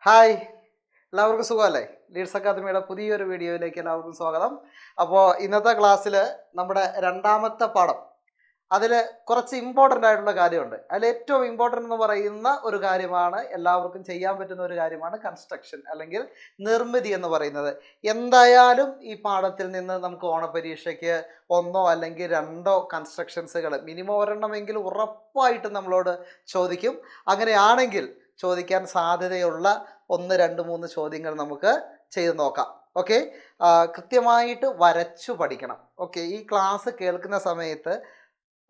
Hi, എല്ലാവർക്കും സുഖമല്ലേ? Leeds അക്കാദമിയുടെ പുതിയൊരു വീഡിയോയിലേക്ക് എല്ലാവർക്കും സ്വാഗതം. അപ്പോൾ ഇന്നത്തെ ക്ലാസ്സിൽ നമ്മുടെ രണ്ടാമത്തെ പാഠം, അതിൽ കുറച്ച് ഇമ്പോർട്ടൻ്റ് ആയിട്ടുള്ള കാര്യമുണ്ട്. അതിൽ ഏറ്റവും ഇമ്പോർട്ടൻ്റ് എന്ന് പറയുന്ന ഒരു കാര്യമാണ്, എല്ലാവർക്കും ചെയ്യാൻ പറ്റുന്ന ഒരു കാര്യമാണ് കൺസ്ട്രക്ഷൻ അല്ലെങ്കിൽ നിർമ്മിതി എന്ന് പറയുന്നത്. എന്തായാലും ഈ പാഠത്തിൽ നിന്ന് നമുക്ക് ഓണപരീക്ഷയ്ക്ക് ഒന്നോ അല്ലെങ്കിൽ രണ്ടോ കൺസ്ട്രക്ഷൻസുകൾ മിനിമം ഒരെണ്ണമെങ്കിലും ഉറപ്പായിട്ടും നമ്മളോട് ചോദിക്കും. അങ്ങനെയാണെങ്കിൽ ചോദിക്കാൻ സാധ്യതയുള്ള 1, 2, 3 ചോദ്യങ്ങൾ നമുക്ക് ചെയ്ത് നോക്കാം. ഓക്കെ, കൃത്യമായിട്ട് വരച്ചു പഠിക്കണം. ഓക്കെ, ഈ ക്ലാസ് കേൾക്കുന്ന സമയത്ത്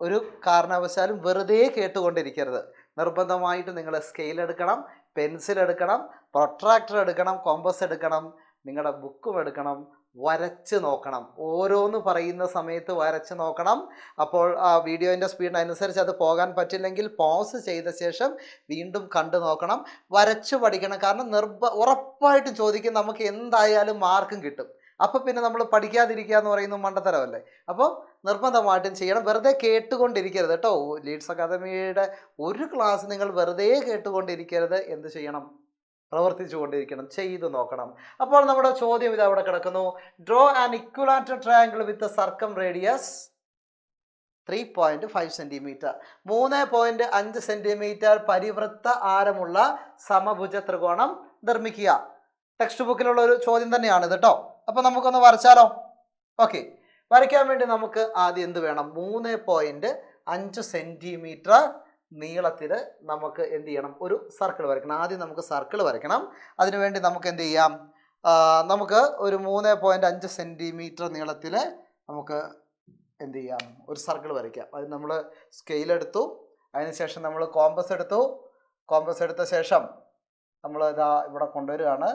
ഒരു കാരണവശാലും വെറുതെ കേട്ടുകൊണ്ടിരിക്കരുത്. നിർബന്ധമായിട്ട് നിങ്ങൾ സ്കെയിൽ എടുക്കണം, പെൻസിൽ എടുക്കണം, പ്രൊട്രാക്ടർ എടുക്കണം, കോമ്പസ് എടുക്കണം, നിങ്ങളുടെ ബുക്കും എടുക്കണം, വരച്ച് നോക്കണം. ഓരോന്ന് പറയുന്ന സമയത്ത് വരച്ച് നോക്കണം. അപ്പോൾ ആ വീഡിയോൻ്റെ സ്പീഡിനനുസരിച്ച് അത് പോകാൻ പറ്റില്ലെങ്കിൽ പോസ് ചെയ്ത ശേഷം വീണ്ടും കണ്ടു നോക്കണം. വരച്ചു പഠിക്കണം. കാരണം ഉറപ്പായിട്ടും ചോദിക്കും, നമുക്ക് എന്തായാലും മാർക്കും കിട്ടും. അപ്പോൾ പിന്നെ നമ്മൾ പഠിക്കാതിരിക്കുക എന്ന് പറയുന്നത് മണ്ടത്തരമല്ലേ? അപ്പോൾ നിർബന്ധമായിട്ടും ചെയ്യണം. വെറുതെ കേട്ടുകൊണ്ടിരിക്കരുത് കേട്ടോ. ലീഡ്സ് അക്കാദമിയുടെ ഒരു ക്ലാസ് നിങ്ങൾ വെറുതെ കേട്ടുകൊണ്ടിരിക്കരുത്. എന്ത് ചെയ്യണം? പ്രവർത്തിച്ചു കൊണ്ടിരിക്കണം, ചെയ്തു നോക്കണം. അപ്പോൾ നമ്മുടെ ചോദ്യം ഇത് അവിടെ കിടക്കുന്നു. Draw an equilateral triangle with circum radius 3.5 centimetre. 3.5 centimetre പരിവൃത്ത ആരമുള്ള സമഭുജ ത്രികോണം നിർമ്മിക്കുക. ടെക്സ്റ്റ് ബുക്കിലുള്ള ഒരു ചോദ്യം തന്നെയാണ് ഇത് കേട്ടോ. അപ്പോൾ നമുക്കൊന്ന് വരച്ചാലോ? ഓക്കെ, വരയ്ക്കാൻ വേണ്ടി നമുക്ക് ആദ്യം എന്ത് വേണം? 3.5 സെൻറ്റിമീറ്റർ നീളത്തിൽ നമുക്ക് എന്ത് ചെയ്യണം? ഒരു സർക്കിൾ വരയ്ക്കണം. ആദ്യം നമുക്ക് സർക്കിൾ വരയ്ക്കണം. അതിനുവേണ്ടി നമുക്ക് എന്ത് ചെയ്യാം? നമുക്ക് ഒരു 3.5 സെൻറ്റിമീറ്റർ നീളത്തിൽ നമുക്ക് എന്ത് ചെയ്യാം? ഒരു സർക്കിൾ വരയ്ക്കാം. അത് നമ്മൾ സ്കെയിലെടുത്തു, അതിനുശേഷം നമ്മൾ കോമ്പസ് എടുത്തു. കോമ്പസ് എടുത്ത ശേഷം നമ്മൾ ഇതാ ഇവിടെ കൊണ്ടുവരികയാണ്.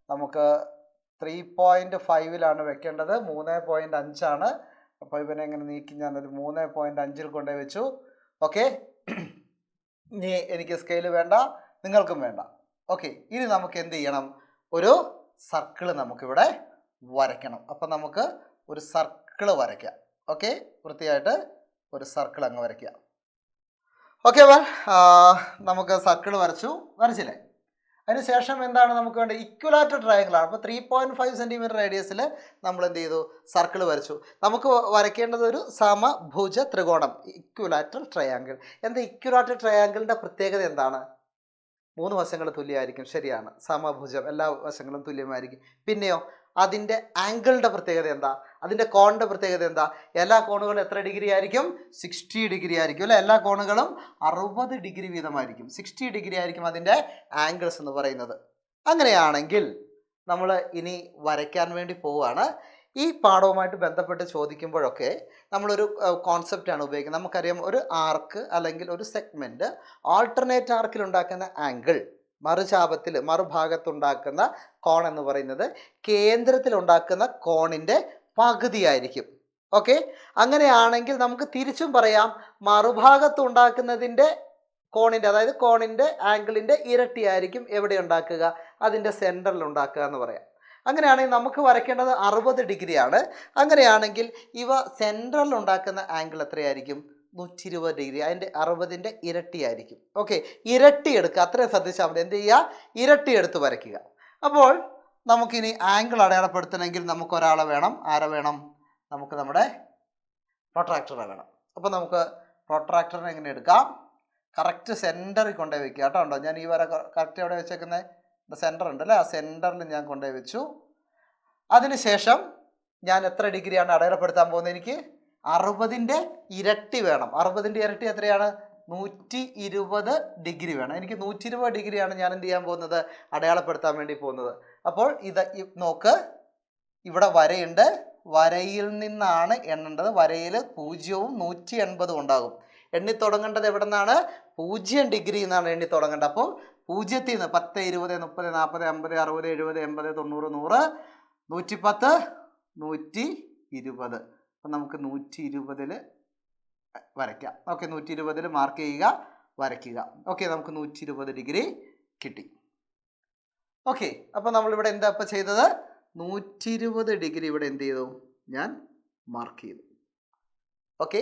നമുക്ക് 3.5 വെക്കേണ്ടത്, 3.5. അപ്പോൾ ഇവനെ എങ്ങനെ നീക്കി ഞാനൊരു 3.5 കൊണ്ടുപോയി വെച്ചു. ഓക്കെ, ഇനി എനിക്ക് സ്കെയിൽ വേണ്ട, നിങ്ങൾക്കും വേണ്ട. ഓക്കെ, ഇനി നമുക്ക് എന്ത് ചെയ്യണം? ഒരു സർക്കിൾ നമുക്കിവിടെ വരയ്ക്കണം. അപ്പം നമുക്ക് ഒരു സർക്കിൾ വരയ്ക്കാം. ഓക്കെ, വൃത്തിയായിട്ട് ഒരു സർക്കിൾ അങ്ങ് വരയ്ക്കുക. ഓക്കെ, നമുക്ക് സർക്കിൾ വരച്ചില്ലേ? അതിനുശേഷം എന്താണ് നമുക്ക് വേണ്ടത്? ഇക്വലാറ്റർ ട്രയാങ്കിളാണ്. അപ്പോൾ 3.5 സെൻറ്റിമീറ്റർ റേഡിയസിൽ നമ്മൾ എന്ത് ചെയ്തു? സർക്കിൾ വരച്ചു. നമുക്ക് വരയ്ക്കേണ്ടത് ഒരു സമഭുജ ത്രികോണം, ഇക്വലാറ്റർ ട്രയാങ്കിൾ. എന്താ ഇക്വലാറ്റർ ട്രയാങ്കിളിൻ്റെ പ്രത്യേകത എന്താണ്? 3 വശങ്ങൾ തുല്യമായിരിക്കും. ശരിയാണ്, സമഭുജം, എല്ലാ വശങ്ങളും തുല്യമായിരിക്കും. പിന്നെയോ അതിൻ്റെ ആംഗിളിൻ്റെ പ്രത്യേകത എന്താ? അതിൻ്റെ കോണിൻ്റെ പ്രത്യേകത എന്താ? എല്ലാ കോണുകളും എത്ര ഡിഗ്രി ആയിരിക്കും? 60 ഡിഗ്രി ആയിരിക്കും അല്ലേ? എല്ലാ കോണുകളും 60 ഡിഗ്രി വീതമായിരിക്കും. 60 ഡിഗ്രി ആയിരിക്കും അതിൻ്റെ ആംഗിൾസ് എന്ന് പറയുന്നത്. അങ്ങനെയാണെങ്കിൽ നമ്മൾ ഇനി വരയ്ക്കാൻ വേണ്ടി പോവുകയാണ്. ഈ പാഠവുമായിട്ട് ബന്ധപ്പെട്ട് ചോദിക്കുമ്പോഴൊക്കെ നമ്മളൊരു കോൺസെപ്റ്റാണ് ഉപയോഗിക്കുന്നത്. നമുക്കറിയാം, ഒരു ആർക്ക് അല്ലെങ്കിൽ ഒരു സെഗ്മെൻറ്റ് ആൾട്ടർനേറ്റ് ആർക്കിൽ ഉണ്ടാക്കുന്ന ആംഗിൾ മറുഭാഗത്തുണ്ടാക്കുന്ന കോൺ എന്ന് പറയുന്നത് കേന്ദ്രത്തിലുണ്ടാക്കുന്ന കോണിൻ്റെ പകുതിയായിരിക്കും. ഓക്കെ, അങ്ങനെയാണെങ്കിൽ നമുക്ക് തിരിച്ചും പറയാം, മറുഭാഗത്ത് ഉണ്ടാക്കുന്നതിൻ്റെ കോണിൻ്റെ, അതായത് കോണിൻ്റെ ആംഗിളിൻ്റെ ഇരട്ടിയായിരിക്കും എവിടെ ഉണ്ടാക്കുക? അതിൻ്റെ സെൻറ്ററിൽ ഉണ്ടാക്കുക എന്ന് പറയാം. അങ്ങനെയാണെങ്കിൽ നമുക്ക് വരയ്ക്കേണ്ടത് 60 ഡിഗ്രിയാണ്. അങ്ങനെയാണെങ്കിൽ ഇവ സെൻട്രൽ ഉണ്ടാക്കുന്ന ആംഗിൾ എത്രയായിരിക്കും? 120 ഡിഗ്രി. അതിൻ്റെ 60ൻ്റെ ഇരട്ടിയായിരിക്കും. ഓക്കെ, ഇരട്ടി എടുക്കുക, അത്രയും ശ്രദ്ധിച്ചാൽ മതി. എന്ത് ചെയ്യുക? ഇരട്ടി എടുത്ത് വരയ്ക്കുക. അപ്പോൾ നമുക്കിനി ആംഗിൾ അടയാളപ്പെടുത്തണമെങ്കിൽ നമുക്കൊരാളെ വേണം. ആരെ വേണം? നമുക്ക് നമ്മുടെ പ്രൊട്രാക്ടറെ വേണം. അപ്പോൾ നമുക്ക് പ്രൊട്രാക്ടറിനെ എങ്ങനെ എടുക്കാം? കറക്റ്റ് സെൻറ്ററിൽ കൊണ്ടുപോയി വെക്കുക കേട്ടോ. ഉണ്ടോ? ഞാൻ ഈ വര കറക്റ്റ് എവിടെ വെച്ചേക്കുന്നത്? സെൻറ്റർ ഉണ്ടല്ലേ, ആ സെൻറ്ററിൽ ഞാൻ കൊണ്ടുപോയി വെച്ചു. അതിനുശേഷം ഞാൻ എത്ര ഡിഗ്രിയാണ് അടയാളപ്പെടുത്താൻ പോകുന്നത്? എനിക്ക് 60ൻ്റെ ഇരട്ടി വേണം. 60ൻ്റെ ഇരട്ടി എത്രയാണ്? 120 ഡിഗ്രി വേണം. എനിക്ക് 120 ഡിഗ്രിയാണ് ഞാൻ എന്ത് ചെയ്യാൻ പോകുന്നത്? അടയാളപ്പെടുത്താൻ വേണ്ടി പോകുന്നത്. അപ്പോൾ ഇത് നോക്ക്, ഇവിടെ വരയുണ്ട്. വരയിൽ നിന്നാണ് എണ്ണേണ്ടത്. വരയിൽ 0ഉം 180ഉം ഉണ്ടാകും. എണ്ണി തുടങ്ങേണ്ടത് എവിടെ നിന്നാണ്? 0 ഡിഗ്രി എന്നാണ് എണ്ണി തുടങ്ങേണ്ടത്. അപ്പോൾ 0ത്തിൽ നിന്ന് 10, 20, 30, 40, 50, 60, 70, 80, 90, 100, 110, 120. അപ്പം നമുക്ക് 120ൽ വരയ്ക്കാം. ഓക്കെ, 120ൽ മാർക്ക് ചെയ്യുക, വരയ്ക്കുക. ഓക്കെ, നമുക്ക് 120 ഡിഗ്രി കിട്ടി. ഓക്കെ, അപ്പോൾ നമ്മളിവിടെ എന്താ ഇപ്പോൾ ചെയ്തത്? 120 ഡിഗ്രി ഇവിടെ എന്ത് ചെയ്തു? ഞാൻ മാർക്ക് ചെയ്തു. ഓക്കെ,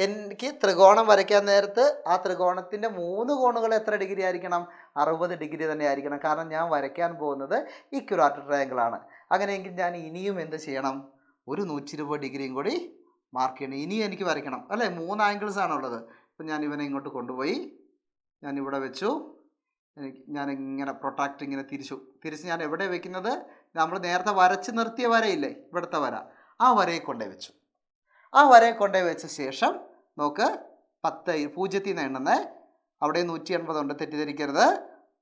എനിക്ക് ത്രികോണം വരയ്ക്കാൻ നേരത്ത് ആ ത്രികോണത്തിൻ്റെ 3 കോണുകൾ എത്ര ഡിഗ്രി ആയിരിക്കണം? 60 ഡിഗ്രി തന്നെ ആയിരിക്കണം. കാരണം ഞാൻ വരയ്ക്കാൻ പോകുന്നത് ഇക്വിലാറ്ററൽ ട്രയാങ്കിൾ ആണ്. അങ്ങനെയെങ്കിൽ ഞാൻ ഇനിയും എന്ത് ചെയ്യണം? ഒരു 120 ഡിഗ്രിയും കൂടി മാർക്ക് ചെയ്യണം. ഇനിയും എനിക്ക് വരയ്ക്കണം അല്ലേ? 3 ആംഗിൾസ് ആണുള്ളത്. അപ്പം ഞാൻ ഇവനെ ഇങ്ങോട്ട് കൊണ്ടുപോയി ഞാനിവിടെ വെച്ചു. ഞാനിങ്ങനെ പ്രൊട്ടാക്ട് ഇങ്ങനെ തിരിച്ച് ഞാൻ എവിടെ വെക്കുന്നത്? നമ്മൾ നേരത്തെ വരച്ച് നിർത്തിയ വരയില്ലേ, ഇവിടുത്തെ വര, ആ വരയെ കൊണ്ടേ വെച്ചു. ആ വരയെ കൊണ്ടേ വെച്ച ശേഷം നോക്ക്, 10 0 നിന്ന് എണ്ണുന്നേ. അവിടെ 180 ഉണ്ട്, തെറ്റിദ്ധരിക്കരുത്.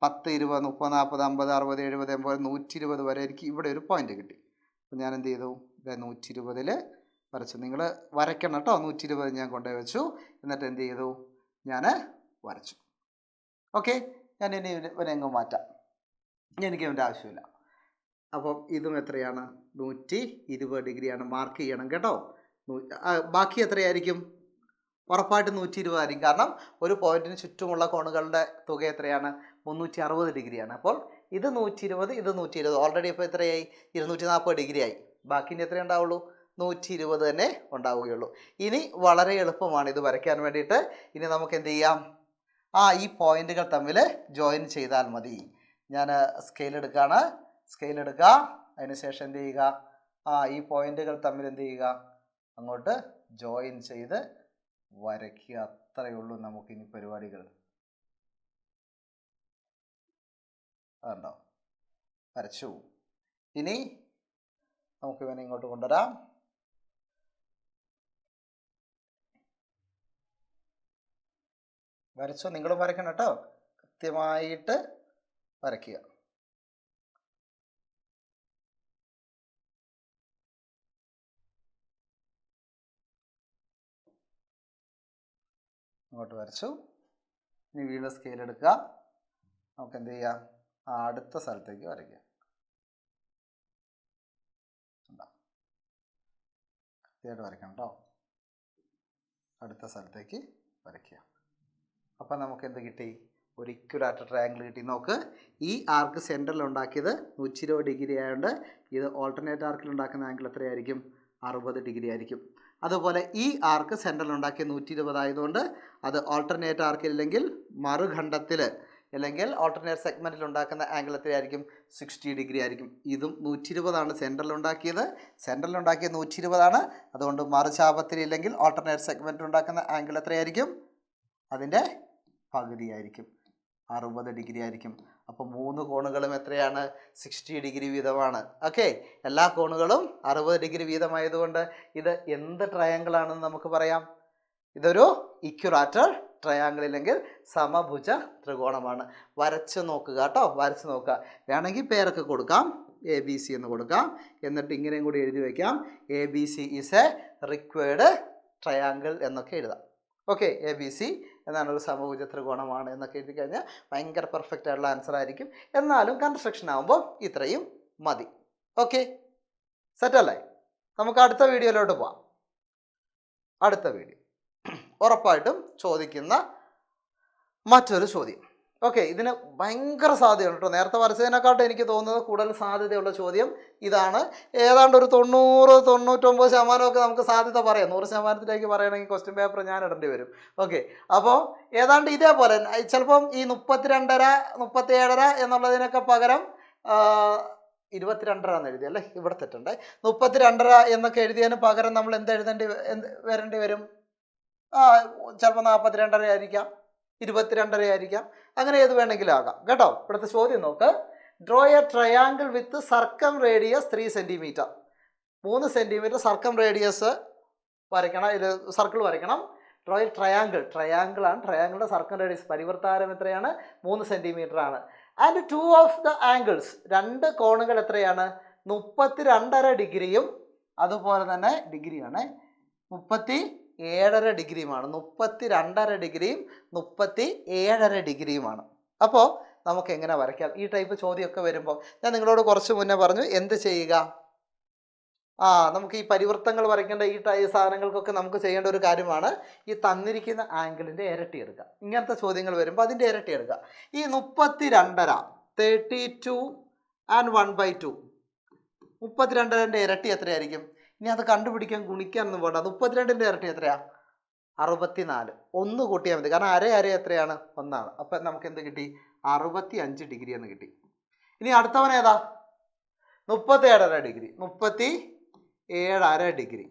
10, 20, 30, 40, 50, 60, 70, 80, 120 വരെ എനിക്ക് ഇവിടെ ഒരു പോയിന്റ് കിട്ടി. അപ്പം ഞാൻ എന്ത് ചെയ്തു? 120 വരച്ചു. നിങ്ങൾ വരയ്ക്കണം കേട്ടോ. 120 ഞാൻ കൊണ്ടുപോയി വെച്ചു. എന്നിട്ട് എന്ത് ചെയ്തു? ഞാൻ വരച്ചു. ഓക്കെ, ഞാൻ ഇനി ഇവനെങ്ങും മാറ്റാം. എനിക്ക് ഇവൻ്റെ ആവശ്യമില്ല. അപ്പം ഇതും എത്രയാണ്? 120 ഡിഗ്രിയാണ്. മാർക്ക് ചെയ്യണം കേട്ടോ. ബാക്കി എത്രയായിരിക്കും? ഉറപ്പായിട്ട് 120 ആയിരിക്കും. കാരണം ഒരു പോയിന്റിന് ചുറ്റുമുള്ള കോണുകളുടെ തുക എത്രയാണ്? 360 ഡിഗ്രിയാണ്. അപ്പോൾ ഇത് 120, ഇത് 120. ഓൾറെഡി ഇപ്പോൾ എത്രയായി? 240 ഡിഗ്രി ആയി. ബാക്കി ഇനി എത്രയേ ഉണ്ടാവുള്ളൂ? 120 തന്നെ ഉണ്ടാവുകയുള്ളൂ. ഇനി വളരെ എളുപ്പമാണ് ഇത് വരയ്ക്കാൻ വേണ്ടിയിട്ട്. ഇനി നമുക്ക് എന്ത് ചെയ്യാം? ഈ പോയിന്റുകൾ തമ്മിൽ ജോയിൻ ചെയ്താൽ മതി. ഞാൻ സ്കെയിൽ എടുക്കുകയാണ്. സ്കെയിൽ എടുക്കുക. അതിനുശേഷം എന്ത് ചെയ്യുക? ഈ പോയിന്റുകൾ തമ്മിൽ എന്ത് ചെയ്യുക? അങ്ങോട്ട് ജോയിൻ ചെയ്ത് വരയ്ക്കുക. അത്രയേ ഉള്ളൂ നമുക്കിനി പരിപാടികൾ. അതുണ്ടോ? വരച്ചു. ഇനി നമുക്ക് ഇവനെ ഇങ്ങോട്ട് കൊണ്ടുവരാം. വരച്ചോ? നിങ്ങളും വരയ്ക്കണം കേട്ടോ. കൃത്യമായിട്ട് വരയ്ക്കുക. അങ്ങോട്ട് വരച്ചു. ഇനി വീണ്ടും സ്കെയിൽ എടുക്കുക. നമുക്ക് എന്ത് ചെയ്യാം? അടുത്ത സ്ഥലത്തേക്ക് വരയ്ക്കുക. കൃത്യമായിട്ട് വരയ്ക്കണം കേട്ടോ. അടുത്ത സ്ഥലത്തേക്ക് വരയ്ക്കുക. അപ്പം നമുക്ക് എന്ത് കിട്ടി? ഒരു ഇക്വിലാറ്ററൽ ട്രയാങ്കിൾ കിട്ടി. നോക്ക്, ഈ ആർക്ക് സെൻറ്ററിൽ ഉണ്ടാക്കിയത് 120 ഡിഗ്രി ആയതുകൊണ്ട് ഇത് ഓൾട്ടർനേറ്റ് ആർക്കിൽ ഉണ്ടാക്കുന്ന ആംഗിൾ എത്രയായിരിക്കും? 60 ഡിഗ്രി ആയിരിക്കും. അതുപോലെ ഈ ആർക്ക് സെൻറ്ററിൽ ഉണ്ടാക്കിയ 120 ആയതുകൊണ്ട് അത് ഓൾട്ടർനേറ്റ് ആർക്കിൽ അല്ലെങ്കിൽ മറുഖണ്ഡത്തിൽ അല്ലെങ്കിൽ ഓൾട്ടർനേറ്റ് സെഗ്മെൻറ്റിൽ ഉണ്ടാക്കുന്ന ആംഗിൾ എത്രയായിരിക്കും? 60 ഡിഗ്രി ആയിരിക്കും. ഇതും 120 സെൻറ്ററിൽ ഉണ്ടാക്കിയത്. സെൻറ്ററിൽ ഉണ്ടാക്കിയത് 120. അതുകൊണ്ട് മറുചാപത്തിൽ ഇല്ലെങ്കിൽ ഓൾട്ടർനേറ്റ് സെഗ്മെൻറ്റിൽ ഉണ്ടാക്കുന്ന ആംഗിൾ എത്രയായിരിക്കും? അതിൻ്റെ പകുതിയായിരിക്കും, 60 ഡിഗ്രി ആയിരിക്കും. അപ്പോൾ 3 കോണുകളും എത്രയാണ്? 60 ഡിഗ്രി വീതമാണ്. ഓക്കെ, എല്ലാ കോണുകളും 60 ഡിഗ്രി വീതമായതുകൊണ്ട് ഇത് എന്ത് ട്രയാങ്കിൾ ആണെന്ന് നമുക്ക് പറയാം? ഇതൊരു ഇക്വിലാറ്ററൽ ട്രയാങ്കിൾ അല്ലെങ്കിൽ സമഭുജ ത്രികോണമാണ്. വരച്ച് നോക്കുക കേട്ടോ. വരച്ച് നോക്കുക. വേണമെങ്കിൽ പേരൊക്കെ കൊടുക്കാം. ABC എന്ന് കൊടുക്കാം. എന്നിട്ട് ഇങ്ങനെയും കൂടി എഴുതി വയ്ക്കാം. ABC is a required triangle എന്നൊക്കെ എഴുതാം. ഓക്കെ, ABC എന്നാണ് ഒരു സമഭുജ ത്രികോണമാണ് എന്നൊക്കെ എഴുതി കഴിഞ്ഞാൽ ഭയങ്കര പെർഫെക്റ്റ് ആയിട്ടുള്ള ആൻസർ ആയിരിക്കും. എന്നാലും കൺസ്ട്രക്ഷൻ ആകുമ്പോൾ ഇത്രയും മതി. ഓക്കെ, സെറ്റല്ലേ? നമുക്ക് അടുത്ത വീഡിയോയിലോട്ട് പോവാം. അടുത്ത വീഡിയോ ഉറപ്പായിട്ടും ചോദിക്കുന്ന മറ്റൊരു ചോദ്യം. ഓക്കെ, ഇതിന് ഭയങ്കര സാധ്യതയുണ്ട് കേട്ടോ. നേരത്തെ വരച്ചതിനെക്കാട്ടും എനിക്ക് തോന്നുന്നത് കൂടുതൽ സാധ്യതയുള്ള ചോദ്യം ഇതാണ്. ഏതാണ്ട് ഒരു 90-99% നമുക്ക് സാധ്യത പറയാം. 100%ലേക്ക് പറയണമെങ്കിൽ ക്വസ്റ്റ്യൻ പേപ്പർ ഞാൻ ഇടേണ്ടി വരും. ഓക്കെ, അപ്പോൾ ഏതാണ്ട് ഇതേപോലെ ചിലപ്പം ഈ 32.5 37 എന്നുള്ളതിനൊക്കെ പകരം 22 എന്ന് എഴുതി അല്ലേ? ഇവിടെ തെറ്റുണ്ട്. 32 എന്നൊക്കെ എഴുതിയതിന് പകരം നമ്മൾ വരേണ്ടി വരും? ചിലപ്പോൾ 42.5 ആയിരിക്കാം, 22.5 ആയിരിക്കാം. അങ്ങനെ ഏത് വേണമെങ്കിലും ആകാം കേട്ടോ. ഇവിടുത്തെ ചോദ്യം നോക്ക്. Draw a triangle with circum radius 3 centimetre. 3 centimetre circum radius വരയ്ക്കണം. ഇത് സർക്കിൾ വരയ്ക്കണം. Draw a triangle. ട്രയാങ്കിളാണ്. ട്രയാങ്കിളിൻ്റെ സർക്കം റേഡിയസ് പരിവൃത്താരം എത്രയാണ്? 3 സെൻറ്റിമീറ്റർ ആണ്. And 2 of the angles. 2 കോണുകൾ എത്രയാണ്? 32.5 ഡിഗ്രിയും അതുപോലെ തന്നെ ഡിഗ്രിയാണ് 37.5 ഡിഗ്രിയുമാണ്. 32.5 ഡിഗ്രിയും 37.5 ഡിഗ്രിയുമാണ്. അപ്പോൾ നമുക്ക് എങ്ങനെ വരയ്ക്കാം? ഈ ടൈപ്പ് ചോദ്യമൊക്കെ വരുമ്പോൾ ഞാൻ നിങ്ങളോട് കുറച്ച് മുന്നേ പറഞ്ഞു എന്ത് ചെയ്യുക? നമുക്ക് ഈ പരിവൃത്തങ്ങൾ വരയ്ക്കേണ്ട ഈ സാധനങ്ങൾക്കൊക്കെ നമുക്ക് ചെയ്യേണ്ട ഒരു കാര്യമാണ് ഈ തന്നിരിക്കുന്ന ആംഗിളിൻ്റെ ഇരട്ടി എടുക്കുക. ഇങ്ങനത്തെ ചോദ്യങ്ങൾ വരുമ്പോൾ അതിൻ്റെ ഇരട്ടി എടുക്കുക. ഈ 32.5 32 and 1/2 32ൻ്റെ ഇരട്ടി എത്രയായിരിക്കും? ഇനി അത് കണ്ടുപിടിക്കാൻ ഗുണിക്കാനൊന്നും പോകണ്ട. 32ൻ്റെ ഇരട്ടി എത്രയാ? 64. 1 കൂട്ടിയാൽ മതി, കാരണം അര എത്രയാണ്? 1. അപ്പം നമുക്ക് എന്ത് കിട്ടി? 65 ഡിഗ്രി എന്ന് കിട്ടി. ഇനി അടുത്തവൻ ഏതാ? 37.5 ഡിഗ്രി. 37.5 ഡിഗ്രി.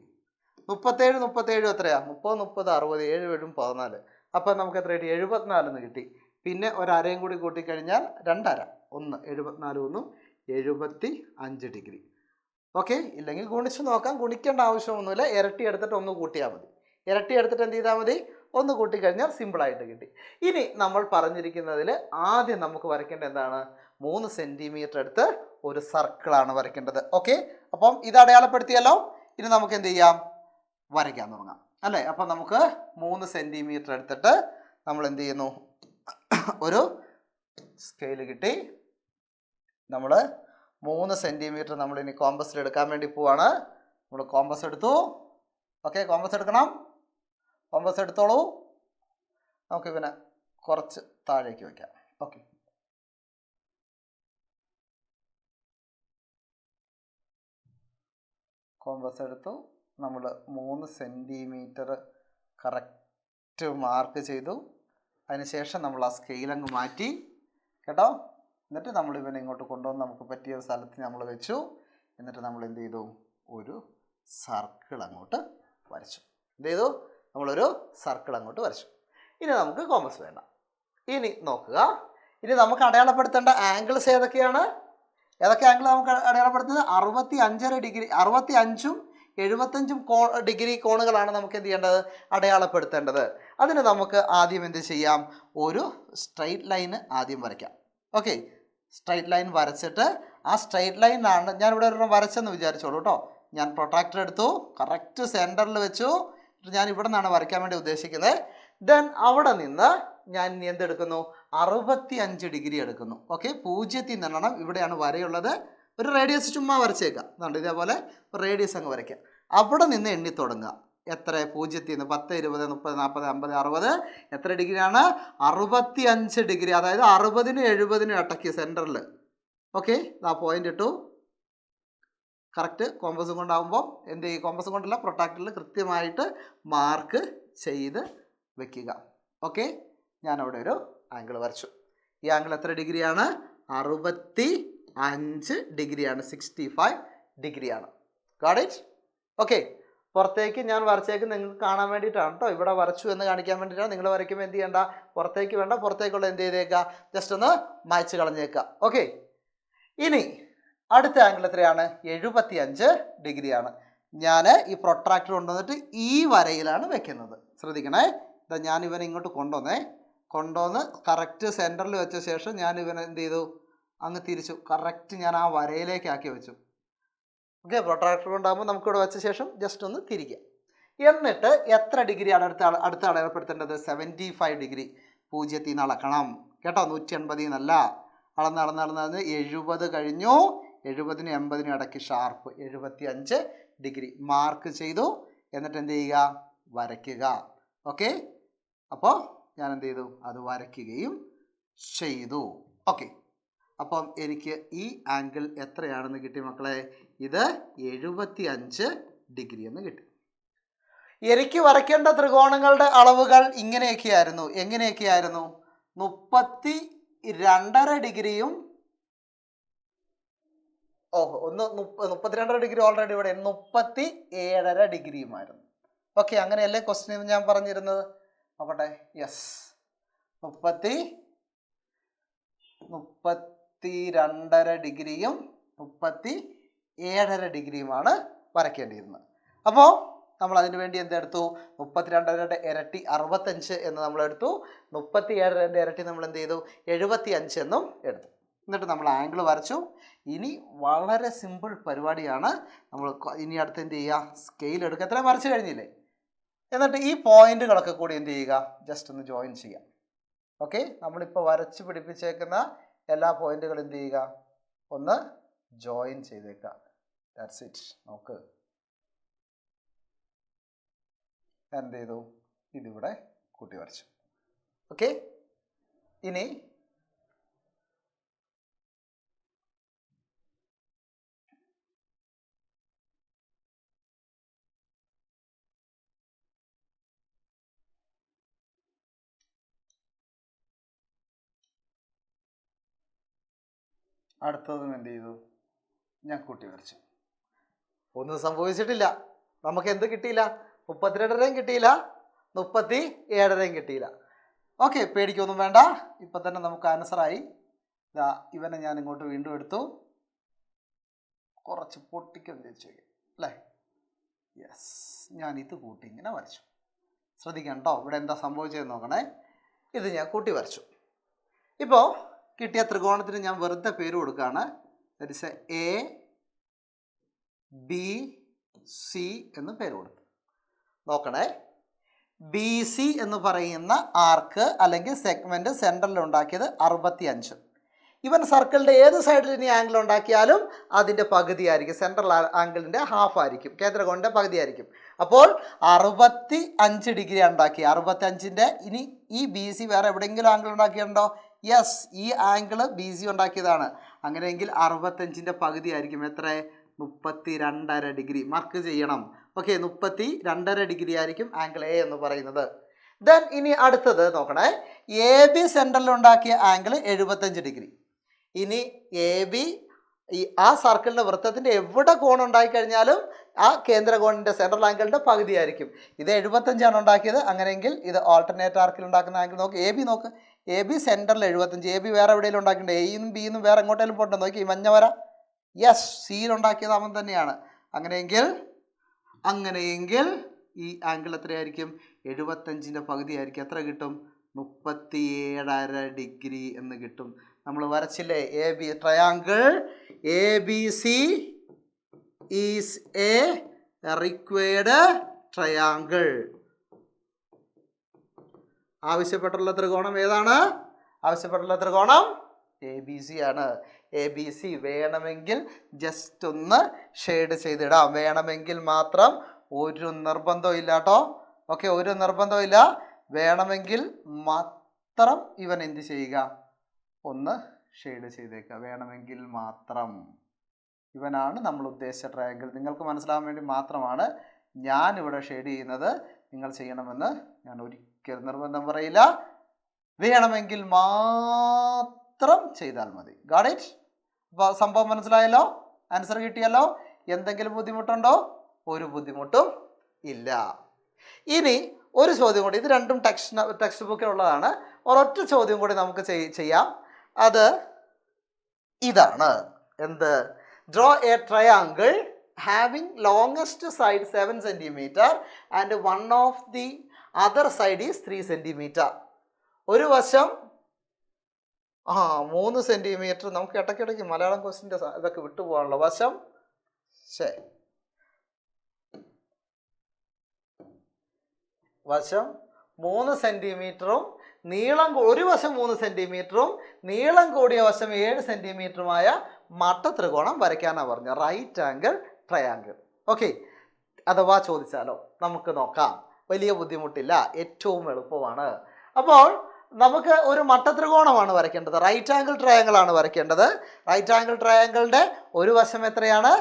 37 എത്രയാ? 30 60 7 7 14. അപ്പം നമുക്ക് എത്ര കിട്ടി? 74 എന്ന് കിട്ടി. പിന്നെ ഒരരയും കൂടി കൂട്ടിക്കഴിഞ്ഞാൽ 2 അര. 1 74 75 ഡിഗ്രി. ഓക്കെ, ഇല്ലെങ്കിൽ ഗുണിച്ച് നോക്കാം. ഗുണിക്കേണ്ട ആവശ്യമൊന്നുമില്ല. ഇരട്ടി എടുത്തിട്ട് 1 കൂട്ടിയാൽ മതി. ഇരട്ടി എടുത്തിട്ട് എന്ത് ചെയ്താൽ മതി? 1 കൂട്ടിക്കഴിഞ്ഞാൽ സിമ്പിളായിട്ട് കിട്ടി. ഇനി നമ്മൾ പറഞ്ഞിരിക്കുന്നതിൽ ആദ്യം നമുക്ക് വരയ്ക്കേണ്ട എന്താണ്? 3 സെൻറ്റിമീറ്റർ എടുത്ത് ഒരു സർക്കിളാണ് വരയ്ക്കേണ്ടത്. ഓക്കെ, അപ്പം ഇത് അടയാളപ്പെടുത്തിയല്ലോ. ഇനി നമുക്ക് എന്ത് ചെയ്യാം? വരയ്ക്കാൻ തുടങ്ങാം അല്ലേ? അപ്പം നമുക്ക് 3 സെൻറ്റിമീറ്റർ എടുത്തിട്ട് നമ്മൾ എന്ത് ചെയ്യുന്നു? ഒരു സ്കെയിൽ കിട്ടി. നമ്മൾ 3 സെൻറ്റിമീറ്റർ നമ്മൾ ഇനി കോമ്പസിൽ എടുക്കാൻ വേണ്ടി പോവാണ്. നമ്മൾ കോമ്പസ് എടുത്തു. ഓക്കെ, കോമ്പസ് എടുക്കണം. കോമ്പസ് എടുത്തോളൂ. നമുക്ക് ഇവനെ കുറച്ച് താഴേക്ക് വയ്ക്കാം. ഓക്കെ, കോമ്പസ് എടുത്തു. നമ്മൾ 3 സെൻറ്റിമീറ്റർ കറക്റ്റ് മാർക്ക് ചെയ്തു. അതിനുശേഷം നമ്മൾ ആ സ്കെയിലങ്ങ് മാറ്റി കേട്ടോ. എന്നിട്ട് നമ്മൾ ഇവനെ ഇങ്ങോട്ട് കൊണ്ടുവന്ന് നമുക്ക് പറ്റിയ സ്ഥലത്ത് നമ്മൾ വെച്ചു. എന്നിട്ട് നമ്മൾ എന്ത് ചെയ്തു? ഒരു സർക്കിൾ അങ്ങോട്ട് വരച്ചു. എന്ത് ചെയ്തു? നമ്മളൊരു സർക്കിൾ അങ്ങോട്ട് വരച്ചു. ഇനി നമുക്ക് കോമ്പസ് വേണ്ട. ഇനി നോക്കുക, ഇനി നമുക്ക് അടയാളപ്പെടുത്തേണ്ട ആംഗിൾസ് ഏതൊക്കെയാണ്? ഏതൊക്കെ ആംഗിൾ നമുക്ക് അടയാളപ്പെടുത്തുന്നത്? 65 ഡിഗ്രി. 65ഉം 75ഉം ഡിഗ്രി കോണുകളാണ് നമുക്ക് എന്ത് ചെയ്യേണ്ടത്? അടയാളപ്പെടുത്തേണ്ടത്. അതിന് നമുക്ക് ആദ്യം എന്ത് ചെയ്യാം? ഒരു സ്ട്രെയിറ്റ് ലൈന് ആദ്യം വരയ്ക്കാം. ഓക്കെ, സ്ട്രെയിറ്റ് ലൈൻ വരച്ചിട്ട് ആ സ്ട്രെയിറ്റ് ലൈനാണ് ഞാനിവിടെ ഒരെണ്ണം വരച്ചെന്ന് വിചാരിച്ചോളൂ കേട്ടോ. ഞാൻ പ്രൊട്രാക്ടർ എടുത്തു, കറക്റ്റ് സെൻറ്ററിൽ വെച്ചു. ഞാൻ ഇവിടെ നിന്നാണ് വരയ്ക്കാൻ വേണ്ടി ഉദ്ദേശിക്കുന്നത്. ദെൻ അവിടെ നിന്ന് ഞാൻ ഇനി എന്തെടുക്കുന്നു? 65 ഡിഗ്രി എടുക്കുന്നു. ഓക്കെ, 0ത്തിൽ നിന്നെണ്ണം ഇവിടെയാണ് വരയുള്ളത്. ഒരു റേഡിയസ് ചുമ്മാ വരച്ചേക്കാം. അതുകൊണ്ട് ഇതേപോലെ റേഡിയസ് അങ്ങ് വരയ്ക്കാം. അവിടെ നിന്ന് എണ്ണി തുടങ്ങുക. എത്ര? 0ത്തിൽ നിന്ന് 10 20 30 40 50 60. എത്ര ഡിഗ്രിയാണ്? 65 ഡിഗ്രി. അതായത് 60നും 70നും ഇടയ്ക്ക് സെൻറ്ററിൽ. ഓക്കെ, ആ പോയിന്റ് ഇട്ടു. കറക്റ്റ് കോമ്പസും കൊണ്ടാകുമ്പോൾ എന്ത് ചെയ്യും? കോമ്പസും കൊണ്ടല്ല, പ്രൊട്രാക്ടറിൽ കൃത്യമായിട്ട് മാർക്ക് ചെയ്ത് വെക്കുക. ഓക്കെ, ഞാനവിടെ ഒരു ആംഗിൾ വരച്ചു. ഈ ആംഗിൾ എത്ര ഡിഗ്രിയാണ്? 65 ഡിഗ്രിയാണ്. 65 ഡിഗ്രിയാണ്. Got it? ഓക്കെ, പുറത്തേക്ക് ഞാൻ വരച്ചേക്ക് നിങ്ങൾക്ക് കാണാൻ വേണ്ടിയിട്ടാണ് കേട്ടോ. ഇവിടെ വരച്ചു എന്ന് കാണിക്കാൻ വേണ്ടിയിട്ടാണ്. നിങ്ങൾ വരയ്ക്കുമ്പോൾ എന്ത് ചെയ്യേണ്ട? പുറത്തേക്ക് വേണ്ട, പുറത്തേക്കുള്ള എന്ത് ചെയ്തേക്കുക? ജസ്റ്റ് ഒന്ന് മായ്ച്ച് കളഞ്ഞേക്കുക. ഓക്കെ, ഇനി അടുത്ത ആംഗിൾ എത്രയാണ്? 75 ഡിഗ്രിയാണ്. ഞാൻ ഈ പ്രൊട്രാക്ടർ കൊണ്ടുവന്നിട്ട് ഈ വരയിലാണ് വെക്കുന്നത്. ശ്രദ്ധിക്കണേ. ഇതാ ഞാൻ ഇവനെ ഇങ്ങോട്ട് കൊണ്ടുവന്ന് കറക്റ്റ് സെൻറ്ററിൽ വെച്ച ശേഷം ഞാൻ ഇവനെ എന്ത് ചെയ്തു? അങ്ങ് തിരിച്ചു. കറക്റ്റ് ഞാൻ ആ വരയിലേക്ക് ആക്കി വെച്ചു. ഓക്കെ, പ്രൊട്രാക്ടർ കൊണ്ടാകുമ്പോൾ നമുക്കിവിടെ വെച്ച ശേഷം ജസ്റ്റ് ഒന്ന് തിരിക്കുക. എന്നിട്ട് എത്ര ഡിഗ്രിയാണ് അടുത്ത അടയാളപ്പെടുത്തേണ്ടത്? 75 ഡിഗ്രി. 0ത്തിൽ നിന്ന് അളക്കണം കേട്ടോ. 180 എന്നല്ല. അളന്ന് 70 കഴിഞ്ഞു. 70നും 80നും ഇടയ്ക്ക് ഷാർപ്പ് 75 ഡിഗ്രി മാർക്ക് ചെയ്തു. എന്നിട്ട് എന്ത് ചെയ്യുക? വരയ്ക്കുക. ഓക്കെ, അപ്പോൾ ഞാൻ എന്ത് ചെയ്തു? അത് വരയ്ക്കുകയും ചെയ്തു. ഓക്കെ, അപ്പം എനിക്ക് ഈ ആംഗിൾ എത്രയാണെന്ന് കിട്ടി മക്കളെ? ഇത് 75 ഡിഗ്രി എന്ന് കിട്ടി. എനിക്ക് വരയ്ക്കേണ്ട ത്രികോണങ്ങളുടെ അളവുകൾ ഇങ്ങനെയൊക്കെയായിരുന്നു. എങ്ങനെയൊക്കെയായിരുന്നു? 32.5 ഡിഗ്രിയും 32 ഡിഗ്രി ഓൾറെഡി ഇവിടെ 37.5 ഡിഗ്രിയുമായിരുന്നു. ഓക്കെ, അങ്ങനെയല്ലേ ക്വസ്റ്റ്യൻ ഞാൻ പറഞ്ഞിരുന്നത്? നോക്കട്ടെ. യെസ്, 32.5 ഡിഗ്രിയും 37.5 ഡിഗ്രിയുമാണ് വരയ്ക്കേണ്ടിയിരുന്നത്. അപ്പോൾ നമ്മൾ അതിന് വേണ്ടി എന്തെടുത്തു? 32ന്റെ ഇരട്ടി 65 എന്ന് നമ്മളെടുത്തു. 37ന്റെ ഇരട്ടി നമ്മൾ എന്ത് ചെയ്തു? 75 എന്നും എടുത്തു. എന്നിട്ട് നമ്മൾ ആംഗിൾ വരച്ചു. ഇനി വളരെ സിമ്പിൾ പരിപാടിയാണ്. നമ്മൾ ഇനി അടുത്ത് എന്ത് ചെയ്യുക? സ്കെയിൽ എടുക്കുക. എത്രയും വരച്ചു കഴിഞ്ഞില്ലേ? എന്നിട്ട് ഈ പോയിന്റുകളൊക്കെ കൂടി എന്ത് ചെയ്യുക? ജസ്റ്റ് ഒന്ന് ജോയിൻ ചെയ്യാം. ഓക്കെ, നമ്മളിപ്പോൾ വരച്ച് പിടിപ്പിച്ചേക്കുന്ന എല്ലാ പോയിന്റുകളും എന്ത് ചെയ്യുക? ഒന്ന് ജോയിൻ ചെയ്തേക്കുക. That's it. നോക്ക്, എന്ത് ചെയ്തു? ഇതിവിടെ കൂട്ടി വരച്ചു. ഓക്കെ, ഇനി അടുത്തതും എന്ത് ചെയ്തു, ഞാൻ കൂട്ടി വരച്ചു. ഒന്നും സംഭവിച്ചിട്ടില്ല. നമുക്ക് എന്ത് കിട്ടിയില്ല? 32.5 കിട്ടിയില്ല, 37.5 കിട്ടിയില്ല. ഓക്കെ, പേടിക്കൊന്നും വേണ്ട. ഇപ്പം തന്നെ നമുക്ക് ആൻസറായി. ഇതാ ഇവനെ ഞാൻ ഇങ്ങോട്ട് വീണ്ടും എടുത്തു, കുറച്ച് പൊട്ടിക്കും തിരിച്ചു വയ്ക്കും അല്ലേ. യെസ്, ഞാൻ ഇത് കൂട്ടി ഇങ്ങനെ വരച്ചു. ശ്രദ്ധിക്കണം കേട്ടോ, ഇവിടെ എന്താ സംഭവിച്ചതെന്ന് നോക്കണേ. ഇത് ഞാൻ കൂട്ടി വരച്ചു. ഇപ്പോൾ കിട്ടിയ ത്രികോണത്തിന് ഞാൻ വെറുതെ പേര് കൊടുക്കുകയാണ്. That is A B C എന്ന് പേര് കൊടുത്തു. നോക്കണേ, ബി സി എന്ന് പറയുന്ന ആർക്ക് അല്ലെങ്കിൽ സെഗ്മെൻറ്റ് സെൻട്രലിൽ ഉണ്ടാക്കിയത് 65. ഇവൻ സർക്കിളിൻ്റെ ഏത് സൈഡിൽ ഇനി ആംഗിൾ ഉണ്ടാക്കിയാലും അതിൻ്റെ പകുതി ആയിരിക്കും, സെൻട്രൽ ആംഗിളിൻ്റെ ഹാഫ് ആയിരിക്കും, കേന്ദ്രകോണിൻ്റെ പകുതി ആയിരിക്കും. അപ്പോൾ 65 ഡിഗ്രി ഉണ്ടാക്കി. 65ൻ്റെ ഇനി ഈ ബി സി വേറെ എവിടെയെങ്കിലും ആംഗിൾ ഉണ്ടാക്കിയിട്ടുണ്ടോ? യെസ്, ഈ ആംഗിൾ ബി സി ഉണ്ടാക്കിയതാണ്. അങ്ങനെയെങ്കിൽ 65ൻ്റെ പകുതി ആയിരിക്കും എത്ര? 32.5 ഡിഗ്രി. മാർക്ക് ചെയ്യണം. ഓക്കെ, 32.5 ഡിഗ്രി ആയിരിക്കും ആംഗിൾ എ എന്ന് പറയുന്നത്. ദെൻ ഇനി അടുത്തത് നോക്കണേ, എ ബി സെൻട്രലിൽ ഉണ്ടാക്കിയ ആംഗിൾ 75 ഡിഗ്രി. ഇനി എ ബി ആ സർക്കിളിൻ്റെ വൃത്തത്തിൻ്റെ എവിടെ കോൺ ഉണ്ടായിക്കഴിഞ്ഞാലും ആ കേന്ദ്രകോണിൻ്റെ സെൻട്രൽ ആംഗിളിൻ്റെ പകുതി ആയിരിക്കും. ഇത് 75 ഉണ്ടാക്കിയത്. അങ്ങനെയെങ്കിൽ ഇത് ഓൾട്ടർനേറ്റ് ആർക്കിൽ ഉണ്ടാക്കുന്ന ആംഗിൾ നോക്ക്. എ ബി നോക്ക്, എ ബി സെൻറ്ററിൽ 75. എ ബി വേറെ എവിടെയെങ്കിലും ഉണ്ടാക്കിയിട്ടുണ്ട്? എയും ബിന്നും വേറെ എങ്ങോട്ടെങ്കിലും പോട്ടെ. നോക്കി ഈ മഞ്ഞ വര. യെസ്, സിയിലുണ്ടാക്കിയത് അവൻ തന്നെയാണ്. അങ്ങനെയെങ്കിൽ ഈ ആംഗിൾ എത്രയായിരിക്കും? 75ൻ്റെ പകുതി ആയിരിക്കും. എത്ര കിട്ടും? 37.5 ഡിഗ്രി എന്ന് കിട്ടും. നമ്മൾ വരച്ചില്ലേ A B triangle. A B C is a required triangle. ആവശ്യപ്പെട്ടുള്ള ത്രികോണം ഏതാണ്? ആവശ്യപ്പെട്ടുള്ള ത്രികോണം എ ബി സി ആണ്. എ ബി സി വേണമെങ്കിൽ ജസ്റ്റ് ഒന്ന് ഷെയ്ഡ് ചെയ്തിടാം. വേണമെങ്കിൽ മാത്രം, ഒരു നിർബന്ധവും ഇല്ല കേട്ടോ. ഓക്കെ, ഒരു നിർബന്ധവും ഇല്ല. വേണമെങ്കിൽ മാത്രം ഇവൻ എന്ത് ചെയ്യുക? ഒന്ന് ഷെയ്ഡ് ചെയ്തേക്കുക. വേണമെങ്കിൽ മാത്രം. ഇവനാണ് നമ്മൾ ഉദ്ദേശിച്ച ട്രയാങ്കിൾ. നിങ്ങൾക്ക് മനസ്സിലാവാൻ വേണ്ടി മാത്രമാണ് ഞാനിവിടെ ഷെയ്ഡ് ചെയ്യുന്നത്. നിങ്ങൾ ചെയ്യണമെന്ന് ഞാൻ ഒരിക്കലും നിർബന്ധം പറയില്ല. വേണമെങ്കിൽ മാത്രം ചെയ്താൽ മതി. Got it? അപ്പോൾ സംഭവം മനസ്സിലായല്ലോ? ആൻസർ കിട്ടിയല്ലോ? എന്തെങ്കിലും ബുദ്ധിമുട്ടുണ്ടോ? ഒരു ബുദ്ധിമുട്ടും ഇല്ല. ഇനി ഒരു ചോദ്യം കൂടി. ഇത് രണ്ടും ടെക്സ്റ്റ് ബുക്കിലുള്ളതാണ്. ഒരൊറ്റ ചോദ്യം കൂടി നമുക്ക് ചെയ്യാം. അത് ഇതാണ്. എന്ത്? Draw a triangle having longest side 7 centimetre and one of the other side is 3 centimetre. ഒരു വശം 3 സെൻറ്റിമീറ്റർ. നമുക്ക് ഇടയ്ക്കിടയ്ക്ക് മലയാളം ക്വസ്റ്റിൻ്റെ ഇതൊക്കെ വിട്ടുപോകാനുള്ള വശം. വശം 3 സെൻറ്റിമീറ്ററും നീളം ഒരു വശം 3 സെൻറ്റിമീറ്ററും നീളം കൂടിയ വശം 7 സെൻറ്റിമീറ്ററുമായ മട്ട ത്രികോണം വരയ്ക്കാനാണ് പറഞ്ഞത്. Right angle triangle. ഓക്കെ, അഥവാ ചോദിച്ചാലോ? നമുക്ക് നോക്കാം. വലിയ ബുദ്ധിമുട്ടില്ല, ഏറ്റവും എളുപ്പമാണ്. അപ്പോൾ നമുക്ക് ഒരു മട്ട ത്രികോണമാണ് വരയ്ക്കേണ്ടത്. റൈറ്റ് ആംഗിൾ ട്രയാങ്കിൾ ആണ് വരയ്ക്കേണ്ടത്. റൈറ്റ് ആംഗിൾ ട്രയാങ്കിളിൻ്റെ ഒരു വശം എത്രയാണ്?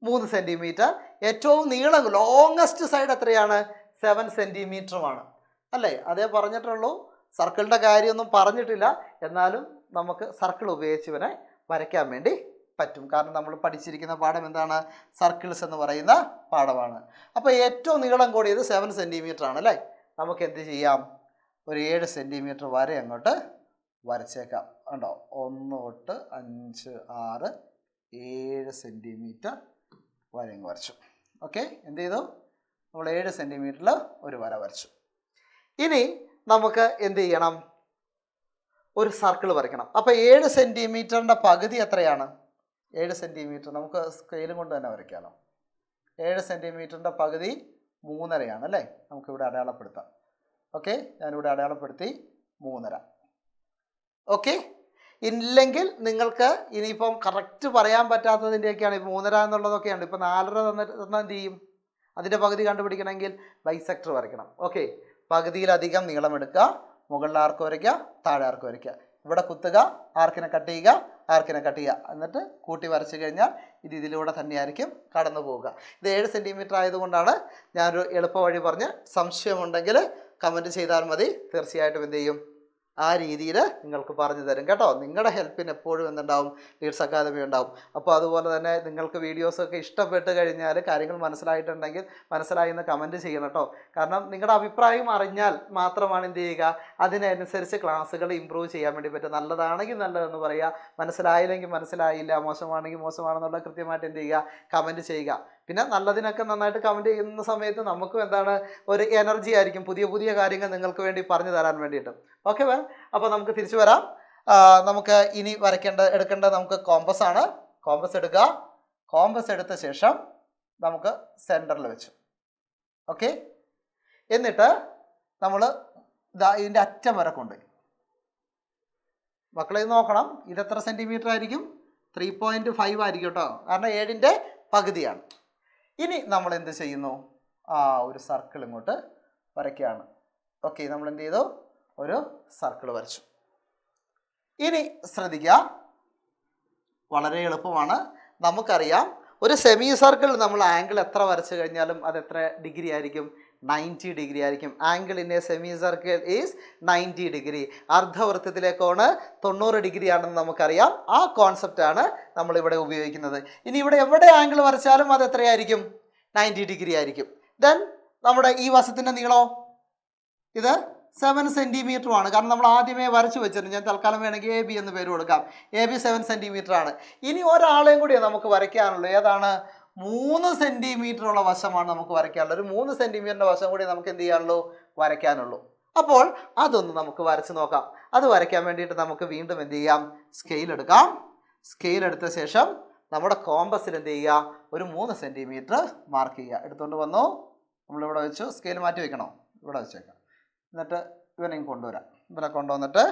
3 സെൻറ്റിമീറ്റർ. ഏറ്റവും നീളം ലോങ്ങസ്റ്റ് സൈഡ് എത്രയാണ്? 7 സെൻറ്റിമീറ്ററുമാണ് അല്ലേ? അതേ പറഞ്ഞിട്ടുള്ളൂ. സർക്കിളിൻ്റെ കാര്യമൊന്നും പറഞ്ഞിട്ടില്ല. എന്നാലും നമുക്ക് സർക്കിൾ ഉപയോഗിച്ച് ഇവനെ വരയ്ക്കാൻ വേണ്ടി പറ്റും. കാരണം നമ്മൾ പഠിച്ചിരിക്കുന്ന പാഠം എന്താണ്? സർക്കിൾസ് എന്ന് പറയുന്ന പാഠമാണ്. അപ്പോൾ ഏറ്റവും നീളം കൂടിയത് 7 സെൻറ്റിമീറ്റർ ആണ് അല്ലേ? നമുക്ക് എന്ത് ചെയ്യാം? ഒരു 7 സെൻറ്റിമീറ്റർ വരെ അങ്ങോട്ട് വരച്ചേക്കാം. ഉണ്ടോ? 1 തൊട്ട് 5, 6, 7 സെൻറ്റിമീറ്റർ വരെ അങ്ങ് വരച്ചു. ഓക്കെ, എന്ത് ചെയ്തു? നമ്മൾ 7 സെൻറ്റിമീറ്ററിൽ ഒരു വര വരച്ചു. ഇനി നമുക്ക് എന്ത് ചെയ്യണം? ഒരു സർക്കിൾ വരയ്ക്കണം. അപ്പോൾ 7 സെൻറ്റിമീറ്ററിൻ്റെ പകുതി എത്രയാണ്? 7 സെൻറ്റിമീറ്റർ നമുക്ക് സ്കെയിലും കൊണ്ട് തന്നെ വരയ്ക്കാമല്ലോ. 7 സെൻറ്റിമീറ്ററിൻ്റെ പകുതി 3.5 അല്ലേ? നമുക്കിവിടെ അടയാളപ്പെടുത്താം. ഓക്കെ, ഞാനിവിടെ അടയാളപ്പെടുത്തി 3.5. ഓക്കെ, ഇല്ലെങ്കിൽ നിങ്ങൾക്ക് ഇനിയിപ്പം കറക്റ്റ് പറയാൻ പറ്റാത്തതിൻ്റെയൊക്കെയാണ്. ഇപ്പോൾ 3.5 എന്നുള്ളതൊക്കെയാണ്. ഇപ്പോൾ 4.5 തന്നാൽ എന്ത് ചെയ്യും? അതിൻ്റെ പകുതി കണ്ടുപിടിക്കണമെങ്കിൽ ബൈസെക്ടർ വരയ്ക്കണം. ഓക്കെ, പകുതിയിലധികം നീളം എടുക്കുക, മുകളിൽ ആർക്ക് വരയ്ക്കുക, താഴെ ആർക്ക് വരയ്ക്കുക. ഇവിടെ കുത്തുക, ആർക്കിനെ കട്ട് ചെയ്യുക, ആർക്കിനെ കട്ട് ചെയ്യുക. എന്നിട്ട് കൂട്ടി വരച്ച് കഴിഞ്ഞാൽ ഇത് ഇതിലൂടെ തന്നെയായിരിക്കും കടന്നു പോവുക. ഇത് 7 സെൻറ്റിമീറ്റർ ആയതുകൊണ്ടാണ് ഞാനൊരു എളുപ്പ വഴി പറഞ്ഞ്. സംശയമുണ്ടെങ്കിൽ കമൻറ്റ് ചെയ്താൽ മതി. തീർച്ചയായിട്ടും എന്ത് ചെയ്യും? ആ രീതിയിൽ നിങ്ങൾക്ക് പറഞ്ഞു തരും കേട്ടോ. നിങ്ങളുടെ ഹെൽപ്പിന് എപ്പോഴും എന്തുണ്ടാവും, ലീഡ്സ് അക്കാദമി ഉണ്ടാവും. അപ്പോൾ അതുപോലെ തന്നെ നിങ്ങൾക്ക് വീഡിയോസൊക്കെ ഇഷ്ടപ്പെട്ട് കഴിഞ്ഞാൽ, കാര്യങ്ങൾ മനസ്സിലായിട്ടുണ്ടെങ്കിൽ മനസ്സിലായി എന്ന് കമൻറ്റ് ചെയ്യണം കേട്ടോ. കാരണം നിങ്ങളുടെ അഭിപ്രായം അറിഞ്ഞാൽ മാത്രമാണ് എന്ത് ചെയ്യുക, അതിനനുസരിച്ച് ക്ലാസ്സുകൾ ഇമ്പ്രൂവ് ചെയ്യാൻ വേണ്ടി പറ്റും. നല്ലതാണെങ്കിൽ നല്ലതെന്ന് പറയുക, മനസ്സിലായില്ലെങ്കിൽ മനസ്സിലായില്ല, മോശമാണെങ്കിൽ മോശമാണെന്നുള്ള കൃത്യമായിട്ട് എന്ത് ചെയ്യുക, കമൻറ്റ് ചെയ്യുക. പിന്നെ നല്ലതിനൊക്കെ നന്നായിട്ട് കമൻറ്റ് ചെയ്യുന്ന സമയത്ത് നമുക്കും എന്താണ്, ഒരു എനർജി ആയിരിക്കും പുതിയ പുതിയ കാര്യങ്ങൾ നിങ്ങൾക്ക് വേണ്ടി പറഞ്ഞു തരാൻ വേണ്ടിയിട്ട്. ഓക്കെ വെൽ, അപ്പോൾ നമുക്ക് തിരിച്ചു വരാം. നമുക്ക് ഇനി എടുക്കേണ്ട നമുക്ക് കോമ്പസ് ആണ്. കോമ്പസ് എടുക്കുക. കോമ്പസ് എടുത്ത ശേഷം നമുക്ക് സെൻറ്ററിൽ വെച്ചു. ഓക്കെ, എന്നിട്ട് നമ്മൾ ഇതിൻ്റെ അറ്റം വരെ കൊണ്ടുപോയി. മക്കളെ നോക്കണം, ഇതെത്ര സെൻറ്റിമീറ്റർ ആയിരിക്കും? 3.5 ആയിരിക്കും കേട്ടോ, കാരണം 7ൻ്റെ പകുതിയാണ്. ഇനി നമ്മൾ എന്ത് ചെയ്യുന്നു, ഒരു സർക്കിൾ ഇങ്ങോട്ട് വരയ്ക്കുകയാണ്. ഓക്കെ, നമ്മൾ എന്ത് ചെയ്തു, ഒരു സർക്കിൾ വരച്ചു. ഇനി ശ്രദ്ധിക്കുക, വളരെ എളുപ്പമാണ്. നമുക്കറിയാം ഒരു സെമി സർക്കിൾ നമ്മൾ ആംഗിൾ എത്ര വരച്ചു കഴിഞ്ഞാലും അത് എത്ര ഡിഗ്രി ആയിരിക്കും? 90 ഡിഗ്രി ആയിരിക്കും. Angle in a semi circle is 90 degree. അർദ്ധവൃത്തത്തിലെ കോണ് 90 ഡിഗ്രി ആണെന്ന് നമുക്കറിയാം. ആ കോൺസെപ്റ്റാണ് നമ്മളിവിടെ ഉപയോഗിക്കുന്നത്. ഇനി ഇവിടെ എവിടെ ആംഗിൾ വരച്ചാലും അത് എത്രയായിരിക്കും? 90 ഡിഗ്രി ആയിരിക്കും. ദെൻ നമ്മുടെ ഈ വശത്തിൻ്റെ നീളമോ ഇത് 7 സെൻറ്റിമീറ്ററുമാണ്. കാരണം നമ്മൾ ആദ്യമേ വരച്ചു വെച്ചിട്ടുണ്ട്. ഞാൻ തൽക്കാലം വേണമെങ്കിൽ AB എന്ന് പേര് കൊടുക്കാം. AB 7 സെൻറ്റിമീറ്റർ ആണ്. ഇനി ഒരാളെയും കൂടി നമുക്ക് വരയ്ക്കാനുള്ളൂ. ഏതാണ്? 3 സെൻറ്റിമീറ്ററുള്ള വശമാണ് നമുക്ക് വരയ്ക്കാനുള്ളത്. ഒരു 3 സെൻറ്റിമീറ്ററിൻ്റെ വശം കൂടി നമുക്ക് എന്ത് ചെയ്യാനുള്ളൂ? വരയ്ക്കാനുള്ളൂ. അപ്പോൾ അതൊന്ന് നമുക്ക് വരച്ച് നോക്കാം. അത് വരയ്ക്കാൻ വേണ്ടിയിട്ട് നമുക്ക് വീണ്ടും എന്ത് ചെയ്യാം? സ്കെയിൽ എടുക്കാം. സ്കെയിൽ എടുത്ത ശേഷം നമ്മുടെ കോമ്പസിൽ എന്ത് ചെയ്യുക? ഒരു 3 സെൻറ്റിമീറ്റർ മാർക്ക് ചെയ്യുക. എടുത്തുകൊണ്ട് വന്നു, നമ്മളിവിടെ വെച്ചു. സ്കെയിൽ മാറ്റി വെക്കണോ? ഇവിടെ വെച്ചേക്കാം. എന്നിട്ട് ഇവനെയും കൊണ്ടുവരാം. ഇവനെ കൊണ്ടുവന്നിട്ട്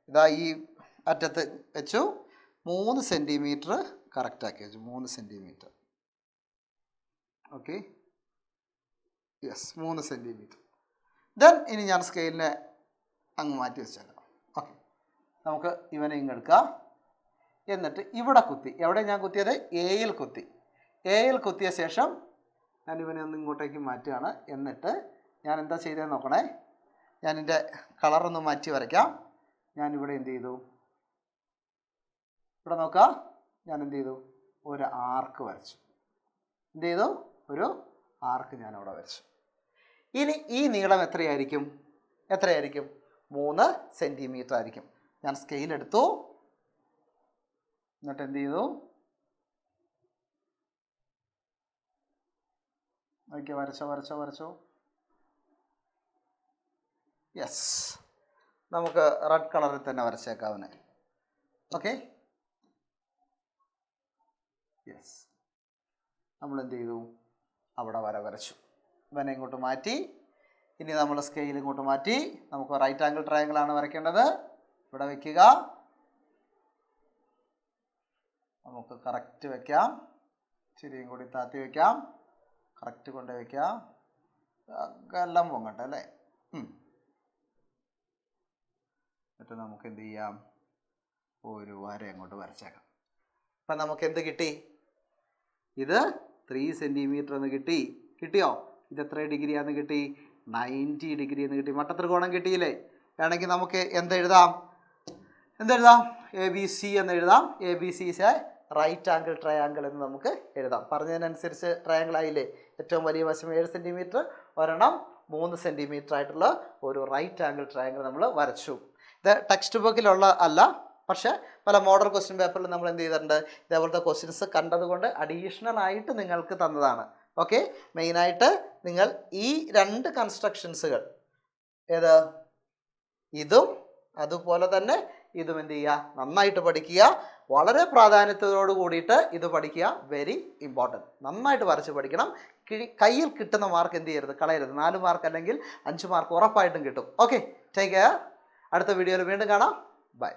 ഇതാ ഈ അറ്റത്ത് വെച്ചു. 3 സെൻറ്റിമീറ്റർ കറക്റ്റാക്കി വെച്ചു. 3 centimetre. Okay, yes, 3 centimetre. Then ഇനി ഞാൻ സ്കെയിലിനെ അങ്ങ് മാറ്റി വെച്ചേക്കാം. ഓക്കെ, നമുക്ക് ഇവനെ ഇങ്ങ് എടുക്കാം. എന്നിട്ട് ഇവിടെ കുത്തി. എവിടെ ഞാൻ കുത്തിയത്? എയിൽ കുത്തി. എയിൽ കുത്തിയ ശേഷം ഞാൻ ഇവനെ ഒന്ന് ഇങ്ങോട്ടേക്ക് മാറ്റുകയാണ്. എന്നിട്ട് ഞാൻ എന്താ ചെയ്തതെന്ന് നോക്കണേ. ഞാനിൻ്റെ കളറൊന്ന് മാറ്റി വരയ്ക്കാം. ഞാനിവിടെ എന്ത് ചെയ്തു? ഇവിടെ നോക്കാം. ഞാൻ എന്ത് ചെയ്തു? ഒരു ആർക്ക് വരച്ചു. എന്ത് ചെയ്തു? ഒരു ആർക്ക് ഞാനവിടെ വരച്ചു. ഇനി ഈ നീളം എത്രയായിരിക്കും? 3 സെൻറ്റിമീറ്റർ ആയിരിക്കും. ഞാൻ സ്കെയിൽ എടുത്തു. എന്നിട്ട് എന്ത് ചെയ്തു? നോക്കിയോ, വരച്ചോ. യെസ്, നമുക്ക് റെഡ് കളറിൽ തന്നെ വരച്ചേക്കാവുന്നേ. ഓക്കെ, യെസ്, നമ്മൾ എന്ത് ചെയ്തു? അവിടെ വരച്ചു. ഇവനെ ഇങ്ങോട്ട് മാറ്റി. ഇനി നമ്മൾ സ്കെയിൽ ഇങ്ങോട്ട് മാറ്റി. നമുക്ക് റൈറ്റ് ആംഗിൾ ട്രയാങ്കിൾ ആണ് വരയ്ക്കേണ്ടത്. ഇവിടെ വയ്ക്കുക. നമുക്ക് കറക്റ്റ് വയ്ക്കാം. ശരിയും കൂടി താത്തി വയ്ക്കാം. കറക്റ്റ് കൊണ്ട് വയ്ക്കാം. എല്ലാം പൊങ്ങട്ടെ അല്ലേ? എന്നിട്ട് നമുക്ക് എന്ത് ചെയ്യാം? ഒരു വര അങ്ങോട്ട് വരച്ചേക്കാം. അപ്പം നമുക്ക് എന്ത് കിട്ടി? ഇത് 3 സെൻറ്റിമീറ്റർ എന്ന് കിട്ടിയോ? ഇത് എത്ര ഡിഗ്രിയാന്ന് കിട്ടി? 90 ഡിഗ്രി എന്ന് കിട്ടി. മട്ടത്രികോണം കിട്ടിയില്ലേ? വേണമെങ്കിൽ നമുക്ക് എന്തെഴുതാം? ABC എന്ന് എഴുതാം. ABC is a right angle triangle എന്ന് നമുക്ക് എഴുതാം. പറഞ്ഞതിനനുസരിച്ച് ട്രയാങ്കിൾ ആയില്ലേ? ഏറ്റവും വലിയ വശം 7 സെൻറ്റിമീറ്റർ, ഒരെണ്ണം 3 സെൻറ്റിമീറ്റർ ആയിട്ടുള്ള ഒരു റൈറ്റ് ആംഗിൾ ട്രയാങ്കിൾ നമ്മൾ വരച്ചു. ഇത് ടെക്സ്റ്റ് ബുക്കിലുള്ള അല്ല, പക്ഷേ പല മോഡൽ ക്വസ്റ്റ്യൻ പേപ്പറിൽ നമ്മൾ എന്ത് ചെയ്തിട്ടുണ്ട്? ഇതേപോലത്തെ ക്വസ്റ്റ്യൻസ് കണ്ടതുകൊണ്ട് അഡീഷണൽ ആയിട്ട് നിങ്ങൾക്ക് തന്നതാണ്. ഓക്കെ, മെയിനായിട്ട് നിങ്ങൾ ഈ 2 കൺസ്ട്രക്ഷൻസുകൾ, ഏത്? ഇതും അതുപോലെ തന്നെ ഇതും എന്ത് ചെയ്യുക? നന്നായിട്ട് പഠിക്കുക. വളരെ പ്രാധാന്യത്തോട് കൂടിയിട്ട് ഇത് പഠിക്കുക. Very important. നന്നായിട്ട് വരച്ച് പഠിക്കണം. കയ്യിൽ കിട്ടുന്ന മാർക്ക് എന്ത് ചെയ്യരുത്? കളയരുത്. 4 മാർക്ക് അല്ലെങ്കിൽ 5 മാർക്ക് ഉറപ്പായിട്ടും കിട്ടും. Okay, take care. അടുത്ത വീഡിയോയിൽ വീണ്ടും കാണാം. ബൈ.